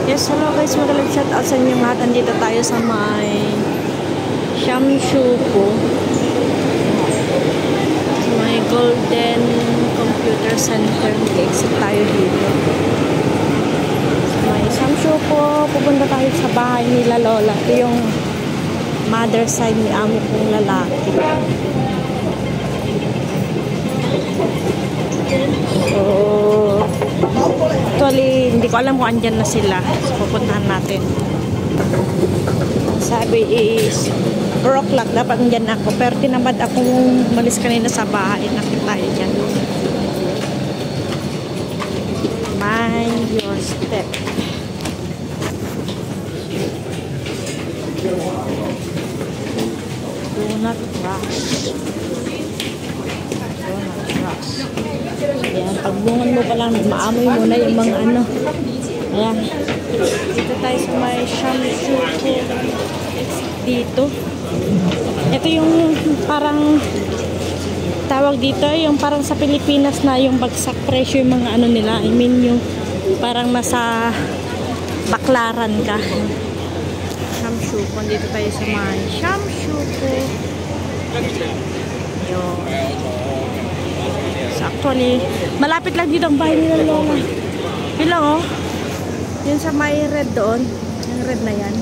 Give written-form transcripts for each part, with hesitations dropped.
Yes, hello guys, magalang shout out sa inyo lahat. Andito tayo sa may Shamshupo, sa may Golden Computer Center. Mag-exit tayo dito sa may Shamshupo. Pupunta tayo sa bahay nila Lola. Ito yung mother side ni amo kong lalaki. So actually, hindi ko alam kung andyan na sila. So, pupuntahan natin. Sabi is 4 o'clock, dapat andyan ako. Pero tinamad akong malis kanina sa bahay. Nakita tayo dyan. Mind your step. Do not rush. Ayan, pagbungan mo pa lang, maamoy mo na yung mga ano. Ayan. Dito tayo sa may Shamshupo. Dito. Ito yung parang tawag dito, yung parang sa Pilipinas na yung bagsak presyo yung mga ano nila. I mean yung parang nasa baklaran ka. Shamshupo. Dito tayo sa may Shamshupo. Yun. So actually, malapit lang dito ang bahay nila Lola. Yun lang oh. Yun sa may red doon. Yung red na yan.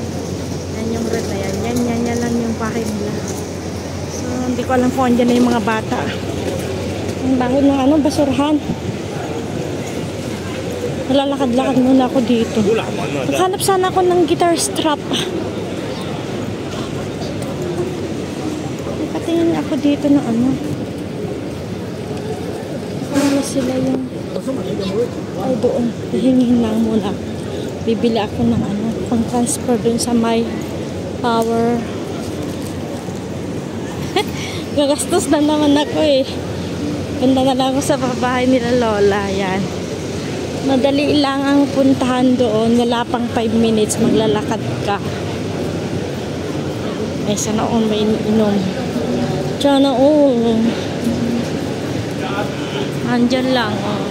Yan yung red na yan. Yan lang yung bahay nila. So hindi ko alam kung andyan na yung mga bata. Ang dahon ng ano, basurahan. Nalalakad-lakad muna ako dito. Naghanap sana ako ng guitar strap. Nakatingin ako dito na ano. Sila yung ay doon, hihingin lang muna. Bibili ako ng ano, pang transfer dun sa may power. Gagastos na naman ako eh. Punta na lang ako sa bahay nila Lola. Yan, madali lang ang puntahan doon. Wala pang 5 minutes, maglalakad ka. Ay sana all may inom. Sana all andyan lang, oh.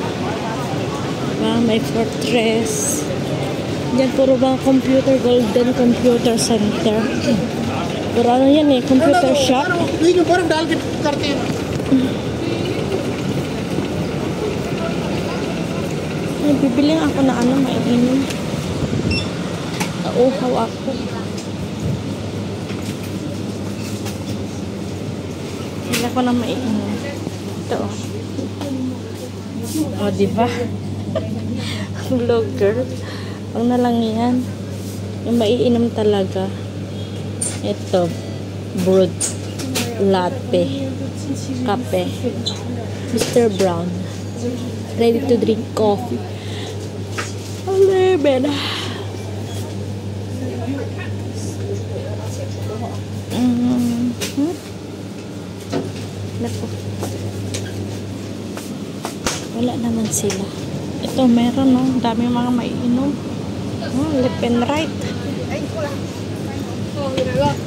Diba? May fortress. Diyan puro ba computer, Golden Computer Center. Puro ano yan eh, computer shop. Ay, bibiling ako na ano, mainim. Nauhaw ako. Hindi ako na mainim. Ito, oh. O, diba? Vlogger. Huwag na lang yan. Yung maiinom talaga. Ito. Brewed. Latte. Kape. Mr. Brown. Ready to drink coffee. 11. Naku. Wala naman sila. Ito meron no, dami mga maiinom. Left and right.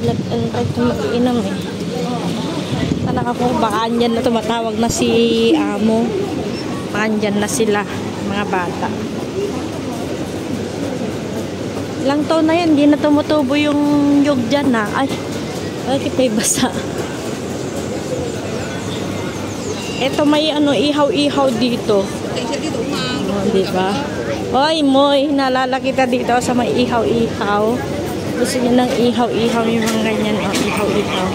Left and right yung maiinom eh. Sana ako baka andyan na tumatawag na si amo. Baka andyan na sila, mga bata. Ilang taon na yan, hindi na tumutubo yung yug dyan na. Ay, bakit may basa? Ito may ano, ihaw-ihaw dito. Oh, diba? Hoy, Moy, nalala kita dito sa may ihaw-ihaw. Gusto niyo ng ihaw-ihaw yung mga ganyan. Oh, ihaw-ihaw.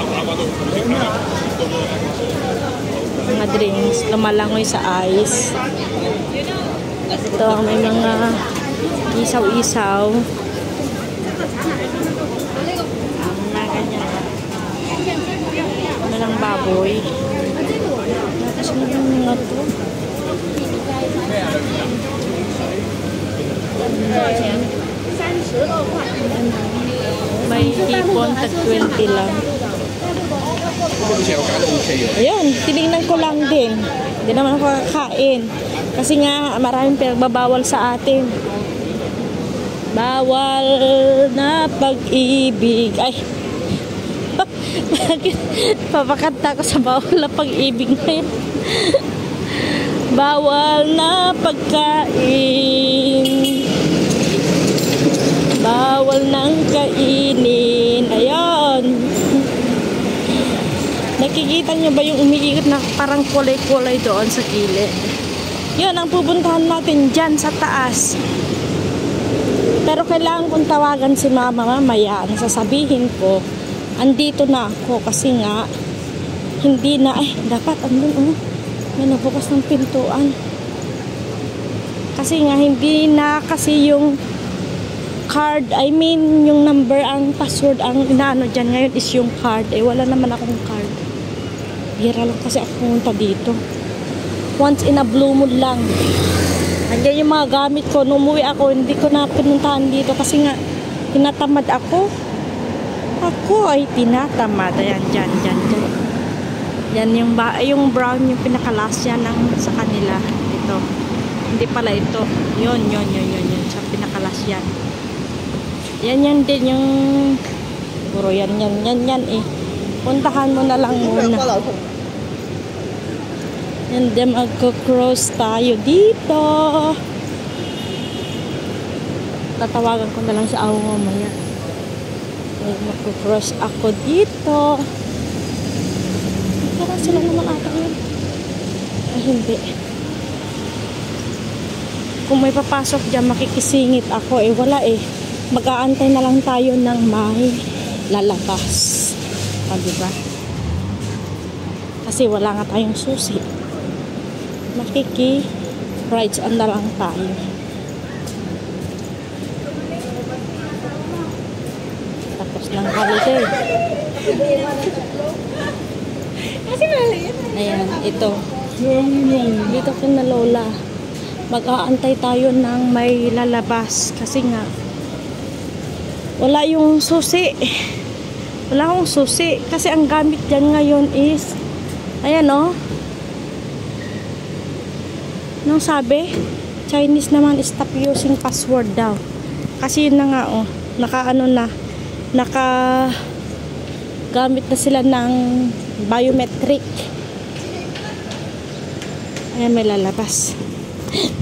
Mga drinks. Lumalangoy sa ice. Ito, may mga isaw-isaw. Mga ganyan. Ano lang baboy. Sino yung mga to? May hipon, tag 20 lang. Ayun, tinignan ko lang din. Hindi naman ako kakain. Kasi nga, maraming pinagbabawal sa atin. Bawal na pag-ibig. Ay! Papakanta ko sa bawal na pag-ibig na yun. Bawal na pagkain. bawal nang kainin. Ayan. Nakikita nyo ba yung umiikot na parang kulay-kulay doon sa gilid? Yun ang pupuntahan natin dyan sa taas. Pero kailangan kong tawagan si mama mamaya. Sasabihin ko, andito na ako kasi nga hindi na, dapat andun, may nabukas ng pintuan. Kasi nga hindi na kasi yung card, yung number, ang password, ang inaano dyan ngayon is yung card. Wala naman akong card. Bira lang kasi ako pumunta dito. Once in a blue moon lang. Andiyan yung mga gamit ko. Nung umuwi ako, hindi ko na pinuntahan dito kasi nga tinatamad ako. Ako ay tinatamad. Ayan, dyan. Yan yung brown, yung pinakalas yan sa kanila. Ito. Hindi pala ito. Yun. Sa pinakalas yan. Yan din yung puro yan eh. Puntahan mo na lang muna. And then magko-cross tayo dito. Tatawagan ko na lang sa awa mamaya. Magko-cross ako dito. Parang sila naman ata yun. Ay hindi. Kung may papasok dyan, makikisingit ako. Wala eh. Mag-aantay na lang tayo ng may lalabas. Diba? Kasi wala nga tayong susi. Makiki-rides on na lang tayo. Tapos ng holiday. Ayan, ito. Dito ko na lola. Mag-aantay tayo ng may lalabas. Kasi nga, wala yung susi. Wala akong susi. Kasi ang gamit dyan ngayon is, ayan o. Nung sabi, Chinese naman, stop using password daw. Kasi yun na nga o. Gamit na sila ng biometric. Ayan, may lalabas.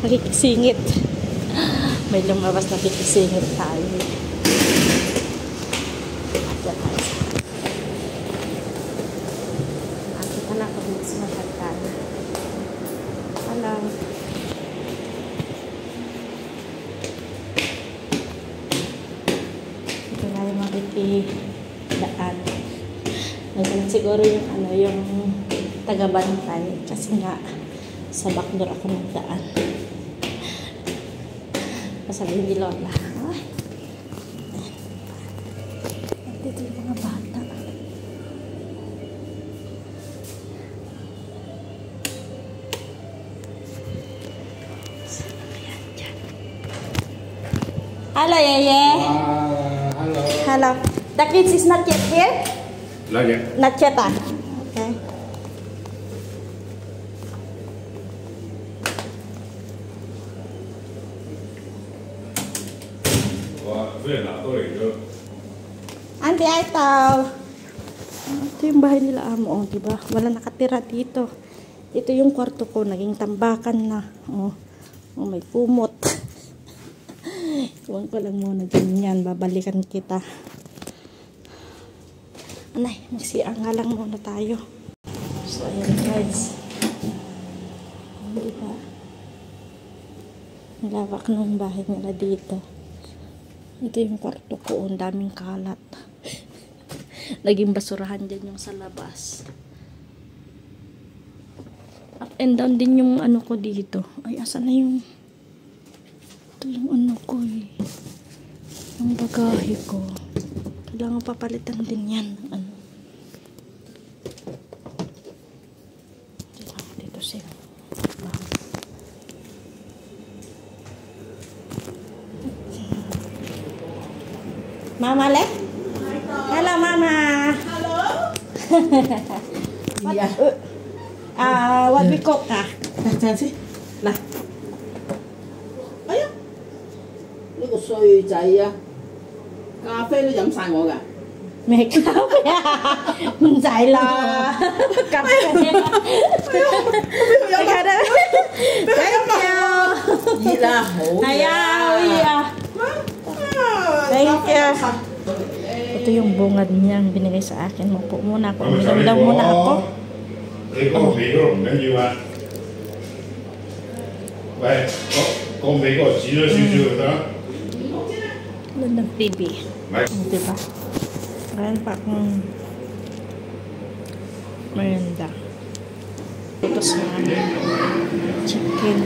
Nakikisingit. May lumabas na nakikisingit tayo. Ito na yung makikidaan. Nandun siguro yung taga-bantay. Kasi nga, sa backdoor ako nagdaan. Pasabihin ni Lola. Ay. Dito yung mga bata. Hello, Yeye. Hello. Hello. The kids is not yet here? Not yet. Not yet, ah. Okay. Auntie, ito. Ito yung bahay nila amo, diba? Wala nakatira dito. Ito yung kwarto ko, naging tambakan na. May kumot. Iwan ko lang muna ganyan. Babalikan kita. Anay, magsianga lang muna tayo. So, ayan guys. Diba? Nilawak nung bahay nila dito. Ito yung kwarto ko. Ang daming kalat. Naging basurahan dyan yung sa labas. Up and down din yung ano ko dito. Ay, asa na yung... Ito yung ano ko eh. Yung bagahe ko. Kailangan papalitan din yan. Ano. Dito siya. Mama le? Hello, Mama. Hello? What we cook ah? Xem xí. Này. Ấy á. Nó có xôi chạy à. Cà phê nó dặm xài ngồi kìa. Mẹ cáo kìa. Mình dạy là cà phê. Cái đó. Vậy là hổ. Này à, ui à. Thank Kaya, ito yung bungad niyang binigay sa akin. Mapo muna ako. Uminom daw muna ako. Ikaw, Miko,唔緊要啊。喂，個美國指咗少少就得啦。Ganda ng TV. Diba? Ngayon pa akong merienda. Ito sa chicken.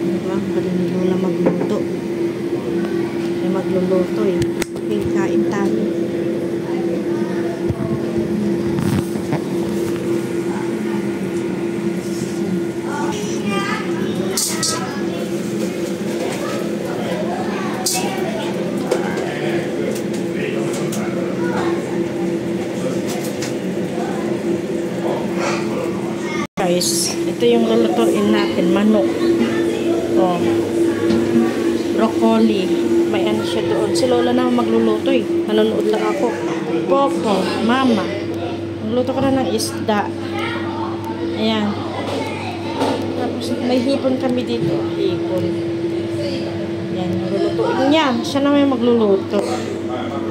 Diba? Galing ni Lola magluto. May magluluto eh. Kain tayo. Guys, ito yung lulutuin natin, manok. Oh. Broccoli. May ano siya doon. Si Lola na magluluto eh. Manonood lang ako. Popo, mama. Magluto ko na ng isda. Ayan. Tapos may hipon kami dito. Hipon. Ayan, lulutuin niya. Siya na may magluluto.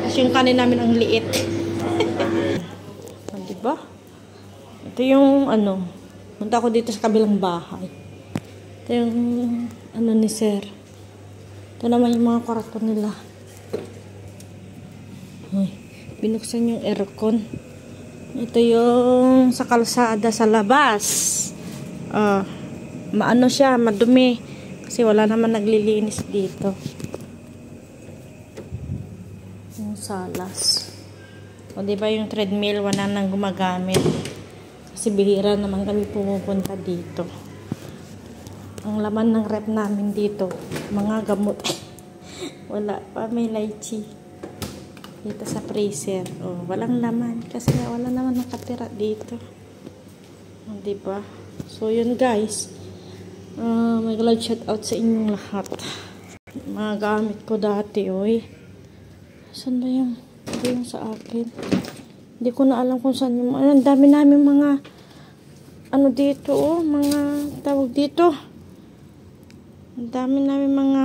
Kasi yung kanin namin ang liit. Diba? Ito yung ano. Punta ako dito sa kabilang bahay. Ito yung ano ni Sir. Ito naman yung mga kwarto nila. Ay, binuksan yung aircon. Ito yung sa kalsada sa labas. Maano siya, madumi. Kasi wala naman naglilinis dito. Yung salas. O diba yung treadmill, wala nang gumagamit. Kasi bihira naman kami pumupunta dito. Ang laman ng rep namin dito, mga gamot. Wala pa, may lychee. Dito sa freezer. Oh, walang laman. Kasi wala naman nakatira dito. Oh, diba? So, yun guys. May glad shout out sa inyong lahat. Mga gamit ko dati, oy. Saan ba yung? Ito yung sa akin. Hindi ko na alam kung saan yung... Ang dami namin mga... Ano dito, oh. Mga... Tawag dito. Ang dami namin mga...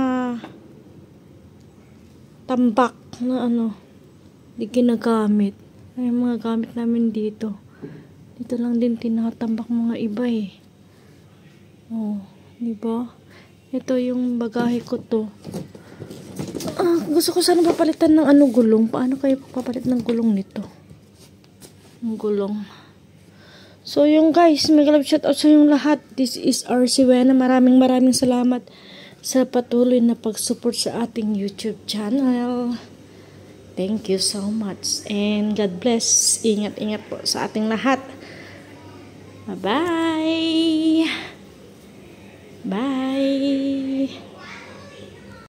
Tambak na ano. Hindi ginagamit. Ay, mga gamit namin dito. Dito lang din tinatambak mga iba eh. Oh, diba? Ito yung bagahe ko to. Gusto ko sana papalitan ng ano gulong. Paano kayo papalit ng gulong nito? Ang gulong. So yung guys, mega love shout out sa inyong lahat. This is RC Wena. Maraming salamat sa patuloy na pag-support sa ating YouTube channel. Thank you so much. And God bless. Ingat-ingat po sa ating lahat. Bye-bye.